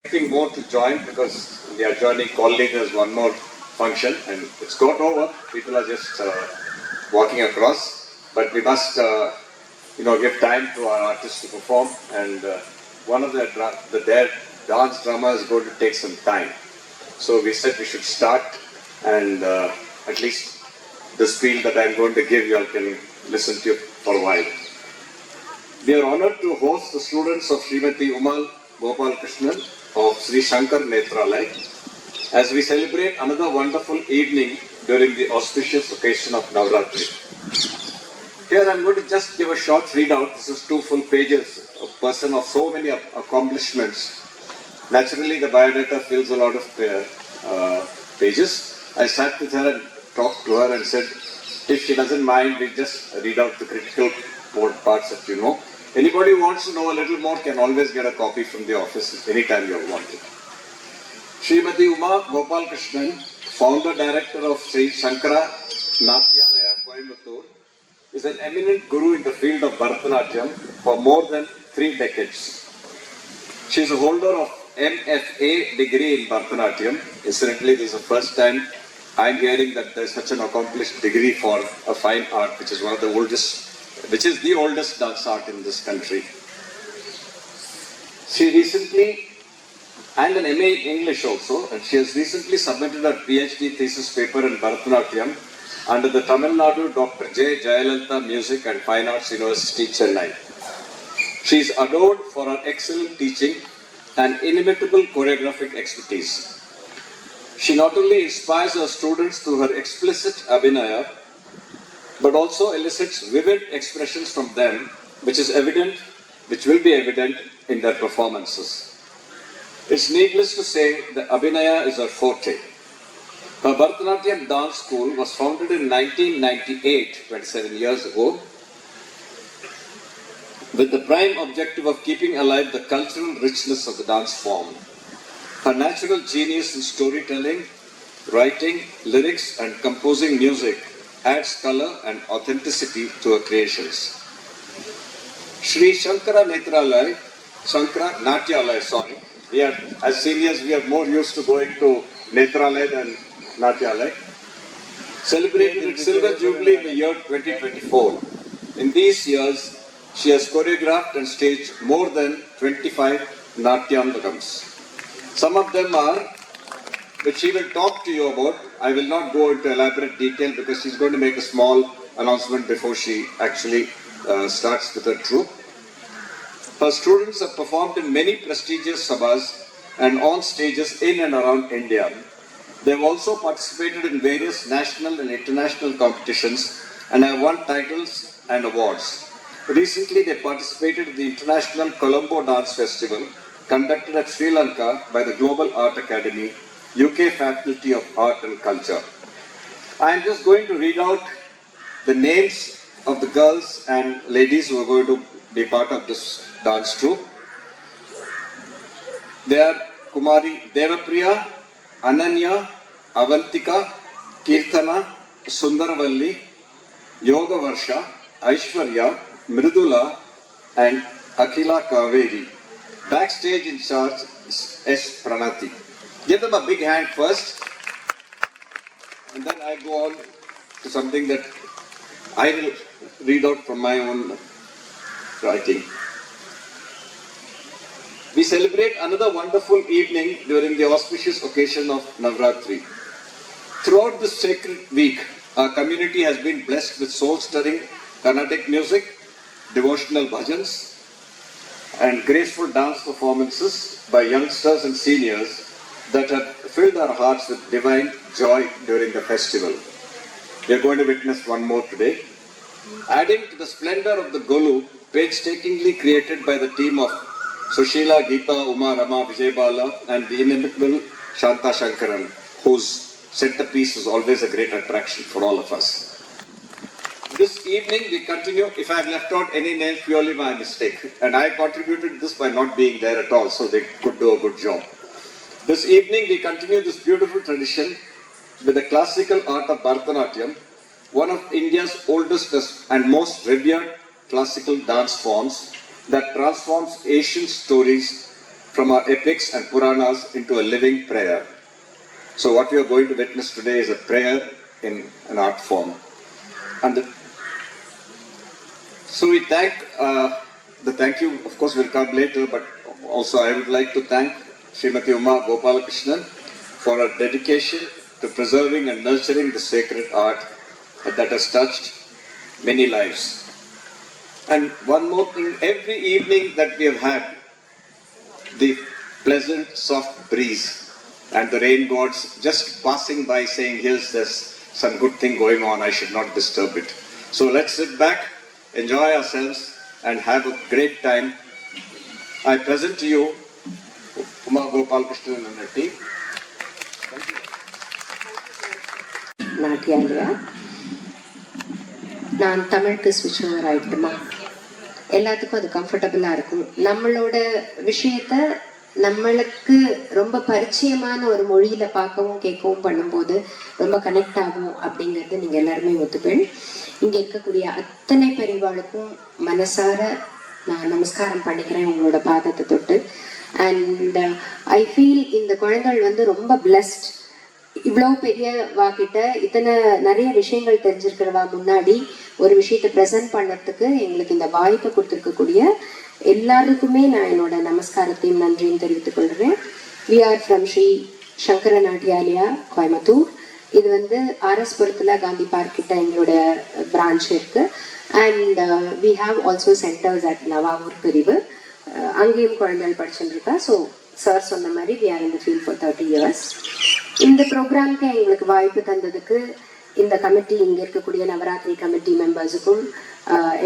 Expecting more to join because we are joining colleagues as one more function and it's got over. People are just walking across, but we must, give time to our artists to perform. And one of their dance drama is going to take some time. So we said we should start, and at least the spiel that I'm going to give you all can listen to for a while. We are honored to host the students of Srimati Umal Gopal Krishnan of Sri Shankar Netralaya as we celebrate another wonderful evening during the auspicious occasion of Navratri. Here I'm going to just give a short readout. This is 2 full pages, a person of so many accomplishments. Naturally, the biodata fills a lot of pages. I sat with her and talked to her and said, if she doesn't mind, we just read out the critical parts that you know. Anybody who wants to know a little more can always get a copy from the office anytime you want it. Srimati Uma Gopal Krishnan, founder director of Sri Shankara Natyalaya, Coimbatore, is an eminent guru in the field of Bharatanatyam for more than 3 decades. She is a holder of MFA degree in Bharatanatyam. Incidentally, this is the first time I am hearing that there is such an accomplished degree for a fine art, which is the oldest dance art in this country. She recently, and an MA in English also, and she has recently submitted her PhD thesis paper in Bharatanatyam under the Tamil Nadu Dr. J. Jayalalitha Music and Fine Arts University, Chennai. She is adored for her excellent teaching and inimitable choreographic expertise. She not only inspires her students through her explicit abhinaya, but also elicits vivid expressions from them, which will be evident in their performances. It's needless to say that abhinaya is her forte. Her Bharatanatyam dance school was founded in 1998, 27 years ago, with the prime objective of keeping alive the cultural richness of the dance form. Her natural genius in storytelling, writing, lyrics, and composing music adds color and authenticity to her creations. Sri Shankara Natyalaya, as seniors we are more used to going to Netralaya than Natyalaya, celebrated its silver jubilee in the year 2024. In these years, she has choreographed and staged more than 25 Natyandagams. Some of them are, which she will talk to you about. I will not go into elaborate detail because she's going to make a small announcement before she actually starts with her troupe. Her students have performed in many prestigious sabhas and on stages in and around India. They have also participated in various national and international competitions and have won titles and awards. Recently, they participated in the International Colombo Dance Festival conducted at Sri Lanka by the Global Art Academy, UK Faculty of Art and Culture. I am just going to read out the names of the girls and ladies who are going to be part of this dance troupe. They are Kumari Devapriya, Ananya, Avantika, Kirtana, Sundaravalli, Yoga Varsha, Aishwarya, Mridula, and Akhila Kaveri. Backstage in charge is S. Pranati. Give them a big hand first, and then I go on to something that I will read out from my own writing. We celebrate another wonderful evening during the auspicious occasion of Navratri. Throughout this sacred week, our community has been blessed with soul-stirring Carnatic music, devotional bhajans, and graceful dance performances by youngsters and seniors that have filled our hearts with divine joy during the festival. We are going to witness one more today. Adding to the splendor of the Golu, painstakingly created by the team of Sushila, Geeta, Uma, Rama, Vijay and the inimitable Shanta Shankaran, whose centerpiece is always a great attraction for all of us. This evening we continue, if I have left out any name, purely my mistake. And I contributed this by not being there at all, so they could do a good job. This evening we continue this beautiful tradition with the classical art of Bharatanatyam, one of India's oldest and most revered classical dance forms that transforms ancient stories from our epics and Puranas into a living prayer. So what we are going to witness today is a prayer in an art form. So we thank, the thank you of course will come later, but also I would like to thank Srimati Uma Gopalakrishnan for her dedication to preserving and nurturing the sacred art that has touched many lives. And one more thing, every evening that we have had, the pleasant soft breeze and the rain gods just passing by saying, here's this some good thing going on, I should not disturb it. So let's sit back, enjoy ourselves and have a great time. I present to you Uma Gopalakrishnan and her team. Natyalaya நான் தமிழுக்கு ஸ்விட்ச் over ஆகிட்டுமா எல்லாத்துக்கும் அது கம்ஃபர்டபுளாக இருக்கும். நம்மளோட விஷயத்த நம்மளுக்கு ரொம்ப பரிச்சயமான ஒரு மொழியில் பார்க்கவும் கேட்கவும் பண்ணும்போது ரொம்ப கனெக்ட் ஆகும் அப்படிங்கிறது நீங்கள் எல்லாருமே ஒத்துப்பேன். இங்கே இருக்கக்கூடிய அத்தனை பெரியவாளுக்கும் மனசார நான் நமஸ்காரம் பண்ணிக்கிறேன் உங்களோட பாதத்தை தொட்டு. அண்ட் ஐ ஃபீல் இந்த குழந்தைகள் ரொம்ப பிளஸ்ட். இவ்வளோ பெரிய வாக்கிட்ட இத்தனை நிறைய விஷயங்கள் தெரிஞ்சிருக்கிறவா முன்னாடி ஒரு விஷயத்தை ப்ரெசென்ட் பண்ணுறதுக்கு எங்களுக்கு இந்த வாய்ப்பை கொடுத்துருக்கக்கூடிய எல்லாருக்குமே நான் என்னோட நமஸ்காரத்தையும் நன்றியும் தெரிவித்துக் கொள்கிறேன். We are from Shri Sankara Natyalaya Coimbatore. இது ஆர்எஸ்புரத்தில் காந்தி பார்க் கிட்ட எங்களோட பிரான்ச் இருக்கு. And we have also centres at Navavur Pirivu, அங்கேயும் குழந்தைகள் படிச்சுட்டு இருக்கா. ஸோ சார் சொன்ன மாதிரி we are in the field for 30 years. இந்த ப்ரோக்ராம்க்கு எங்களுக்கு வாய்ப்பு தந்ததுக்கு இந்த கமிட்டி, இங்கே இருக்கக்கூடிய நவராத்திரி கமிட்டி மெம்பர்ஸுக்கும்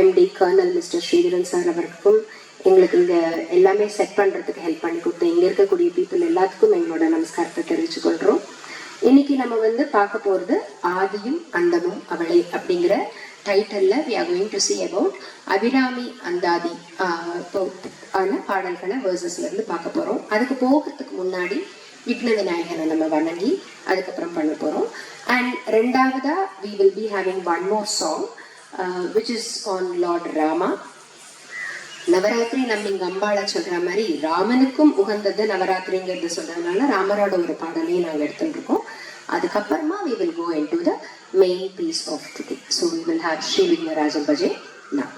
MD colonel mister Sridharan sir அவருக்கும் எங்களுக்கு இங்கே எல்லாமே செட் பண்ணுறதுக்கு ஹெல்ப் பண்ணி கொடுத்து இங்கே இருக்கக்கூடிய பீப்புள் எல்லாத்துக்கும் எங்களோட நமஸ்காரத்தை தெரிவிச்சுக்கொள்கிறோம். இன்னைக்கு நம்ம பார்க்க போகிறது ஆதியும் அந்தமும் அவளே அப்படிங்கிற டைட்டிலில் we are going to see about Abirami Anthathi ஆன பாடல்களை வேர்சஸ்லேருந்து பார்க்க போகிறோம். அதுக்கு போகிறதுக்கு முன்னாடி விக்ன விநாயகனை நம்ம வணங்கி அதுக்கப்புறம் பண்ண போகிறோம். அண்ட் ரெண்டாவதா we will be having one more song which is on lord Rama. Navaratri நம்ம இங்கே அம்பாளை சொல்கிற மாதிரி ராமனுக்கும் உகந்தது நவராத்திரிங்கிறது சொல்கிறதுனால ராமரோட ஒரு பாடலையும் நாங்கள் எடுத்துட்டு இருக்கோம். அதுக்கப்புறமா we will go into the main piece of today. So we will have Sri Vighnaraja Bhaje now.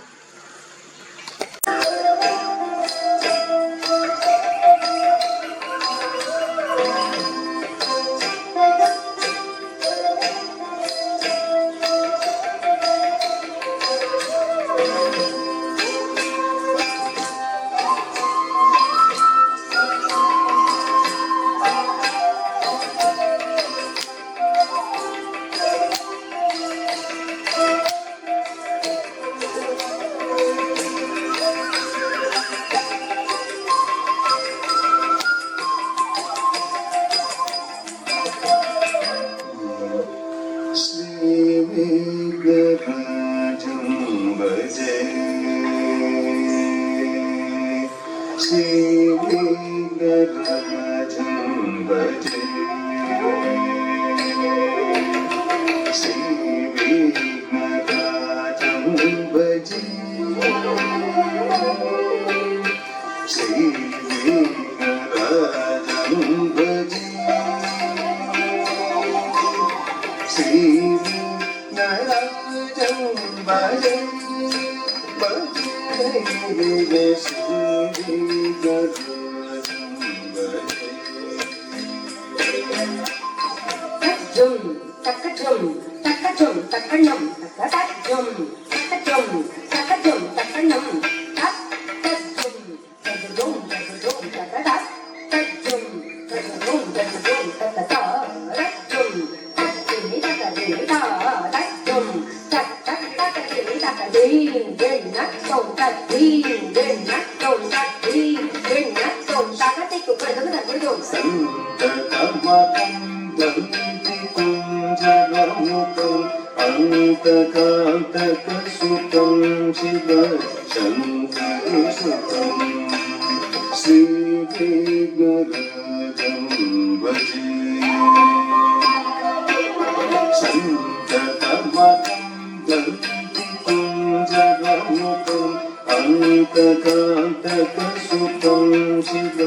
शान्तकान्तकसुतं Shiv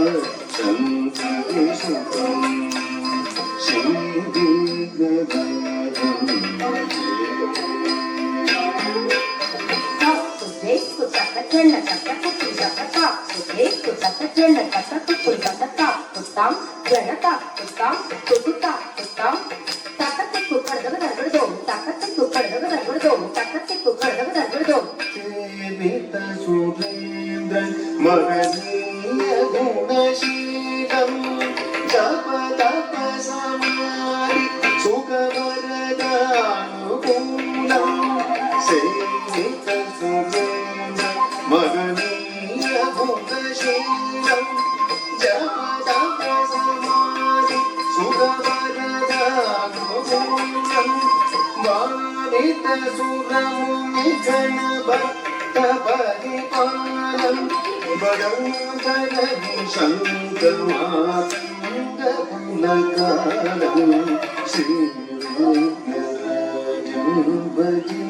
शङ्करसुतं Surendra महनीय गुणशीलं जप तप समाधि सुखवरदानुकूलं सेवित सुरेन्द्र महनीय गुणशीलं जप तप समाधि सुखवरदानुकूलं वादित सुरमुनि गणपत परिपालं वदन्तरवि शङ्कमातङ्गपुलकालं श्रीविघ्नराजं भजे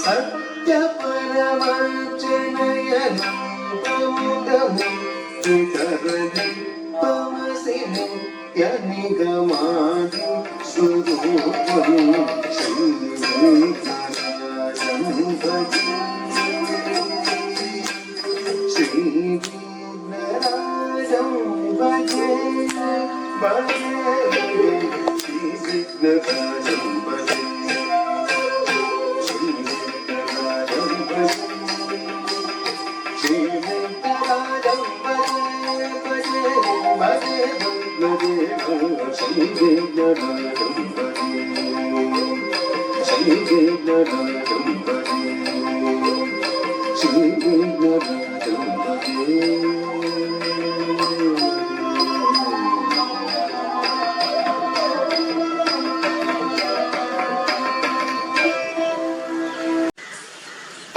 सत्य परमर्चनयनं तमसि नित्यनिगमादि स्वरूपं श्रीविघ्नराजं भजे श्रीविघ्नराजं भजे भजे श्रीविघ्नराजं भजे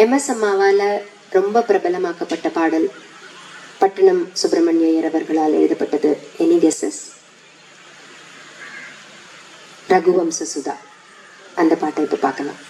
MS அம்மாவால ரொம்ப பிரபலமாக்கப்பட்ட பாடல் பட்டணம் சுப்பிரமணிய ஐயர் அவர்களால் எழுதப்பட்டது. Any guesses? ரகுவம்ச சுதா. அந்த பாட்டை இப்ப பார்க்கலாம்.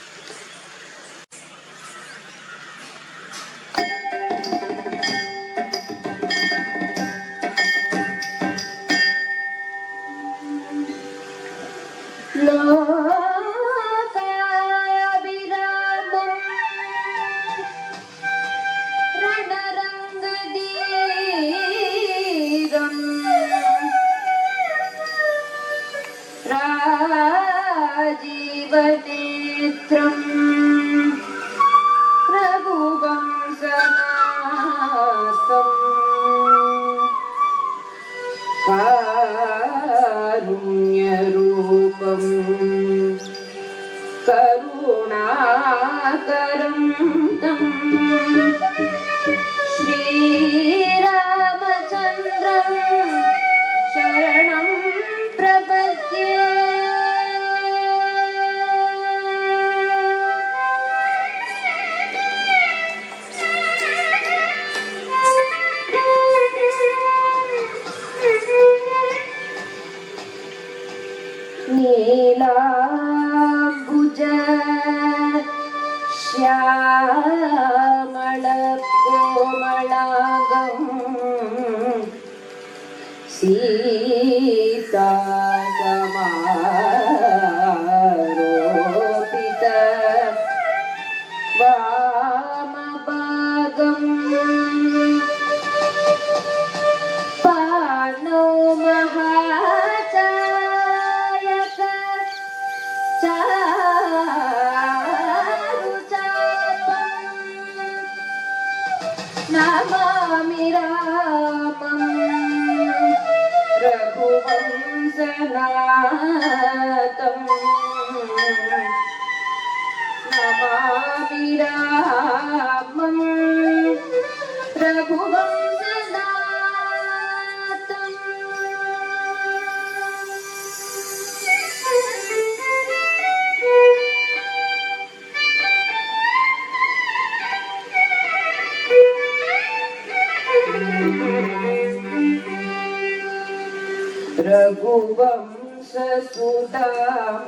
जीवनेत्रं रघुवंशनाथं कारुण्यरूपं करुणाकरं तं श्रीरामचन्द्रं शरणं प्रपद्ये. नीलाम्बुज श्यामलकोमलाङ्गं सीतासमारोपित वामभागं पाणौ महाचायक नमामि रामं रघुवंशनाथं नमामि रामं रघुवंशनाथम् रघुवंशसुता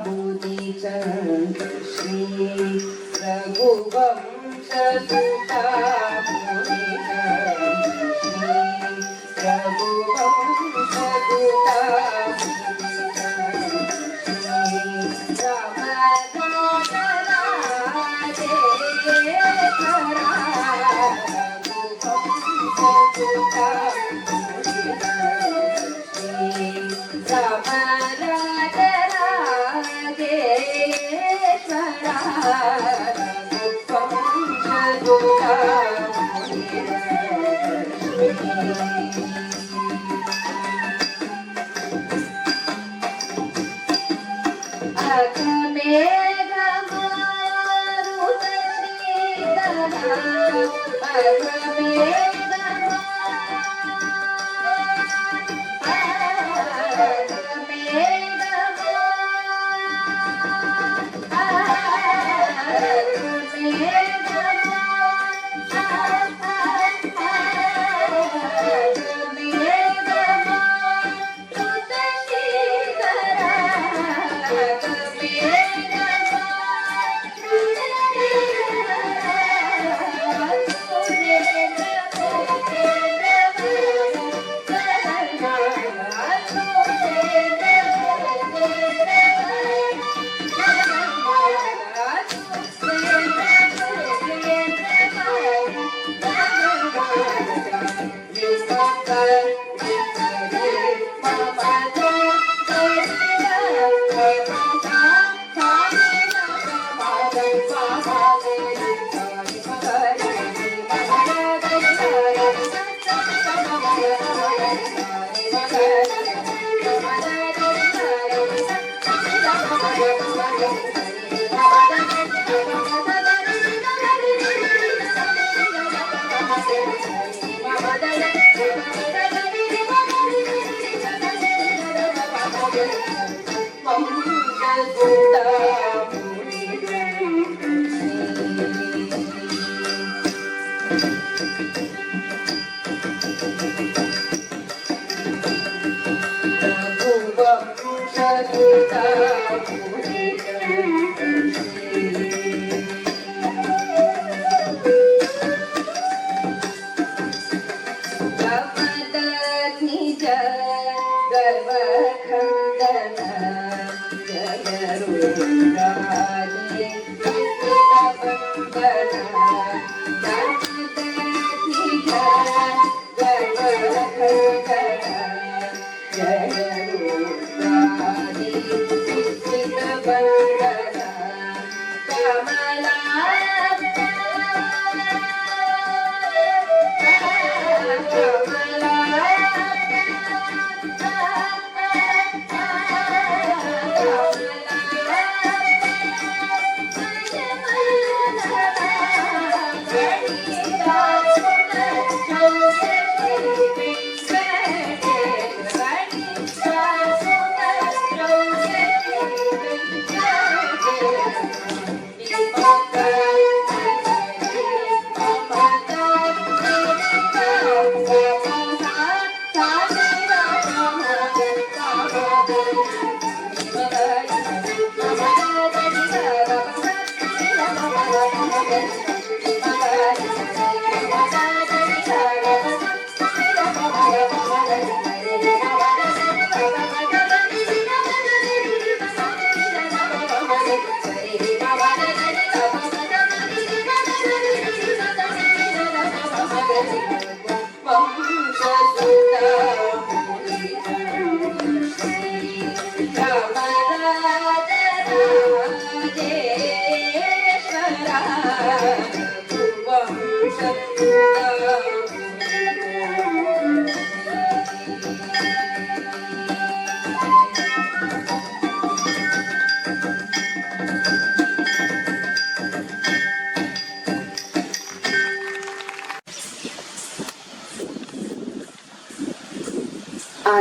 मुनिचन्द्र श्री रघुवंशसुता मुनिचन्द्र श्री रघुवंशसुता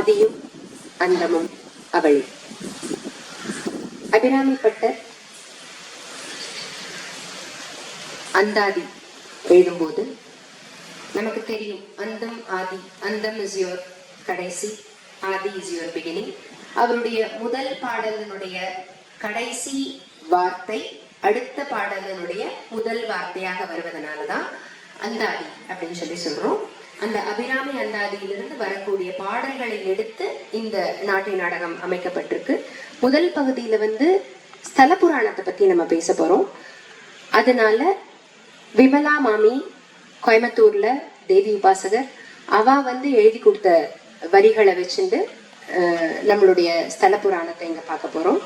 ஆதியும் அந்தமும் அவளே. அபிராமி பட்டர் அந்தாதி எழுதும்போது நமக்கு தெரியும், அந்தம் ஆதி, அந்தம் இஸ் யுவர் கடைசி, ஆதி இஸ் யுவர் பிகினிங். அவருடைய முதல் பாடலினுடைய கடைசி வார்த்தை அடுத்த பாடலினுடைய முதல் வார்த்தையாக வருவதனாலதான் அந்தாதி அப்படின்னு சொல்லி சொல்றோம். அந்த அபிராமி அந்தாதியிலிருந்து வரக்கூடிய பாடல்களை எடுத்து இந்த நாட்டிய நாடகம் அமைக்கப்பட்டிருக்கு. முதல் பகுதியில ஸ்தல புராணத்தை பத்தி நம்ம பேச போறோம். அதனால விமலா மாமி கோயம்புத்தூர்ல தேவி உபாசகர் அவ எழுதி கொடுத்த வரிகளை வச்சுட்டு நம்மளுடைய ஸ்தல புராணத்தை இங்க பார்க்க போறோம்.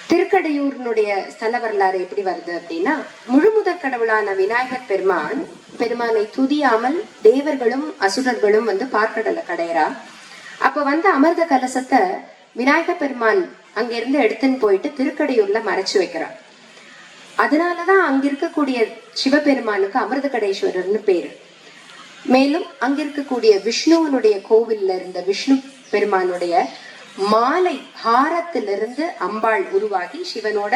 திருக்கடையூரினுடைய ஸ்தல வரலாறு எப்படி வருது அப்படின்னா, முழுமுதற் கடவுளான விநாயகர் பெருமானை துதியாமல் தேவர்களும் அசுரர்களும் பார்க்கடலை கடையறா. அப்ப அமிர்த கலசத்தை விநாயகர் பெருமான் அங்கிருந்து எடுத்துன்னு போயிட்டு திருக்கடையூர்ல மறைச்சு வைக்கிறார். அதனாலதான் அங்க இருக்கக்கூடிய சிவபெருமானுக்கு அமிர்த கடேஸ்வரர்னு பேரு. மேலும் அங்க இருக்கக்கூடிய விஷ்ணுவனுடைய கோவில்ல இருந்த விஷ்ணு பெருமானுடைய மாலை ஹாரத்திலிருந்து அம்பாள் உருவாகி சிவனோட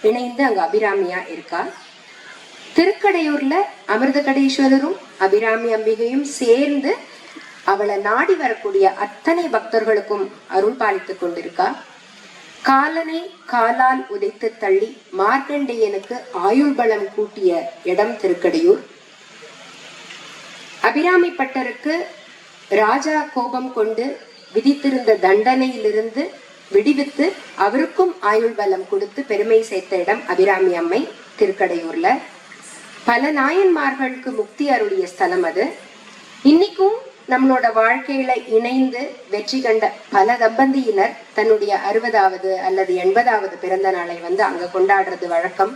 இணைந்து அங்க அபிராமியா இருக்கா. திருக்கடையூர்ல அமிர்த கடேஸ்வரரும் அபிராமி அம்பிகையும் சேர்ந்து அவளை நாடி வரக்கூடிய அத்தனை பக்தர்களுக்கும் அருள் பாலித்துக் கொண்டிருக்கா. காலனை காலால் உதைத்து தள்ளி மார்க்கண்டேயனுக்கு ஆயுள் பலம் கூட்டிய இடம் திருக்கடையூர். அபிராமி பட்டருக்கு ராஜா கோபம் கொண்டு விதித்திருந்த தண்டனையிலிருந்து விடுவித்து அவருக்கும் ஆயுள் பலம் கொடுத்து பெருமை சேர்த்த இடம் அபிராமி அம்மை திருக்கடையூர்ல. பல நாயன்மார்களுக்கு முக்தி அருளிய ஸ்தலம் அது. இன்னைக்கும் நம்மளோட வாழ்க்கையில இணைந்து வெற்றி கண்ட பல தம்பதியினர் தன்னுடைய 60வது அல்லது 80வது பிறந்த நாளை அங்க கொண்டாடுறது வழக்கம்.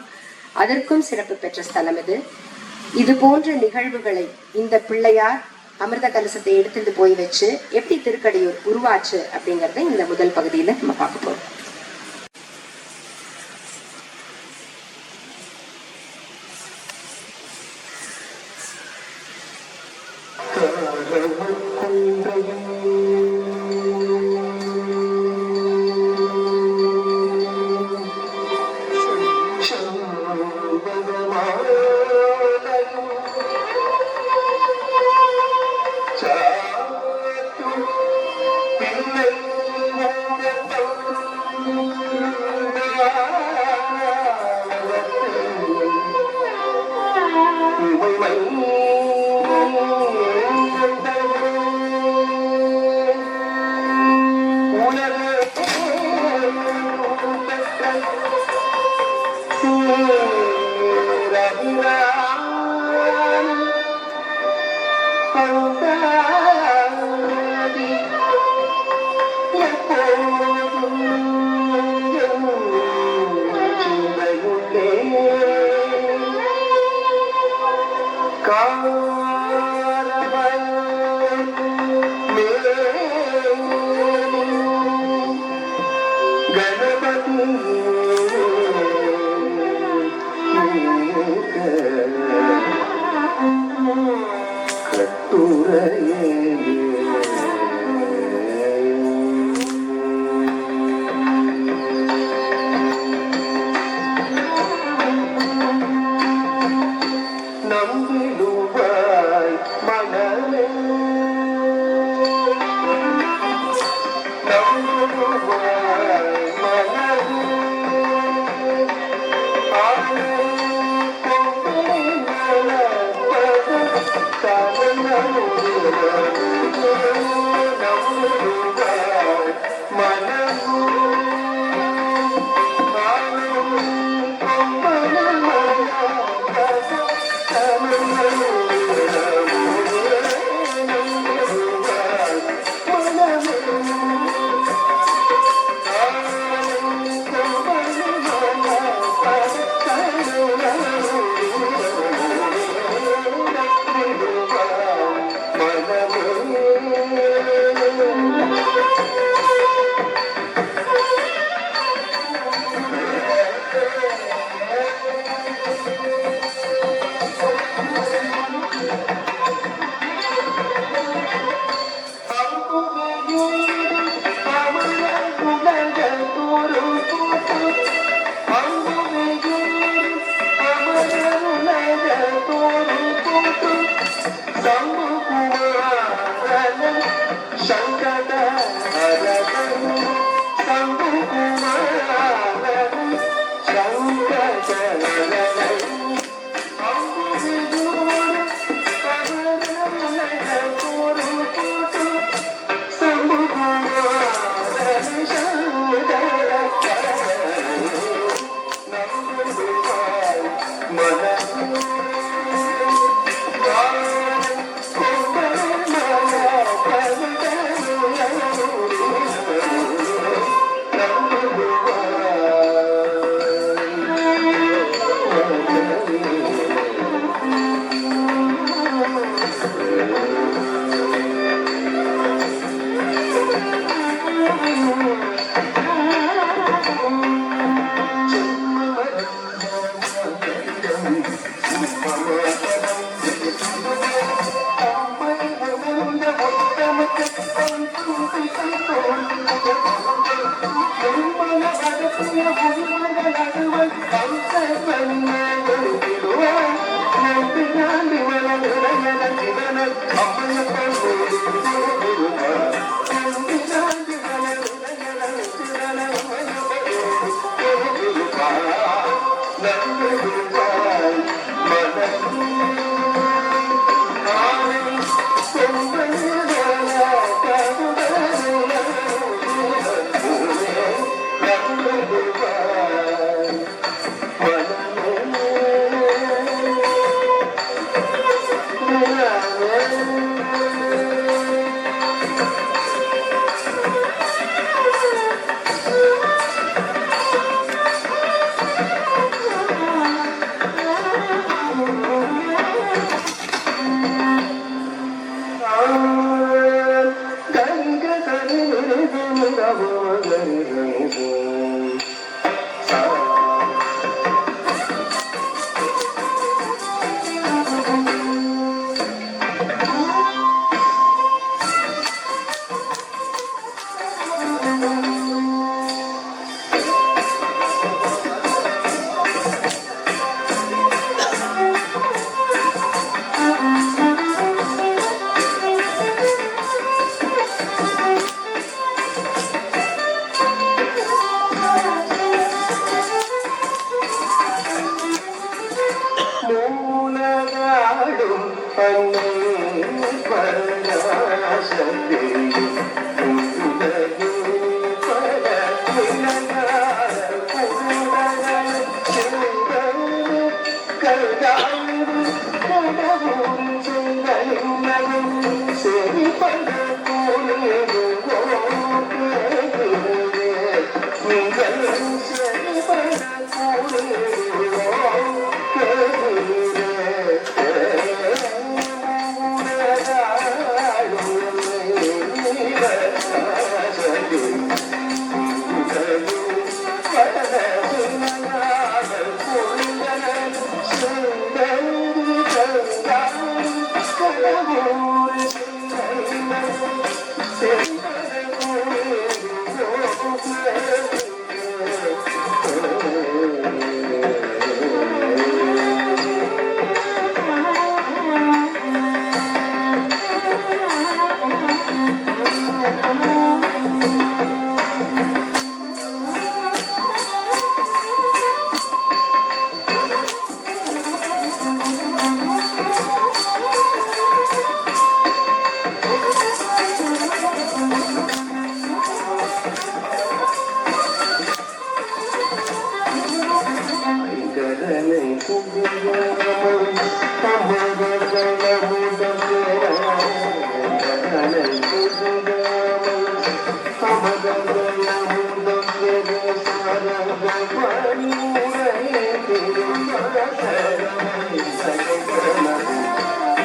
அதற்கும் சிறப்பு பெற்ற ஸ்தலம் இது. இது போன்ற நிகழ்வுகளை இந்த பிள்ளையார் அமிர்த கலசத்தை எடுத்துட்டு போய் வச்சு எப்படி திருக்கடையூர் உருவாச்சு அப்படிங்கறத இந்த முதல் பகுதியில நம்ம பார்க்க போறோம். Thank you.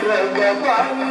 Ragapani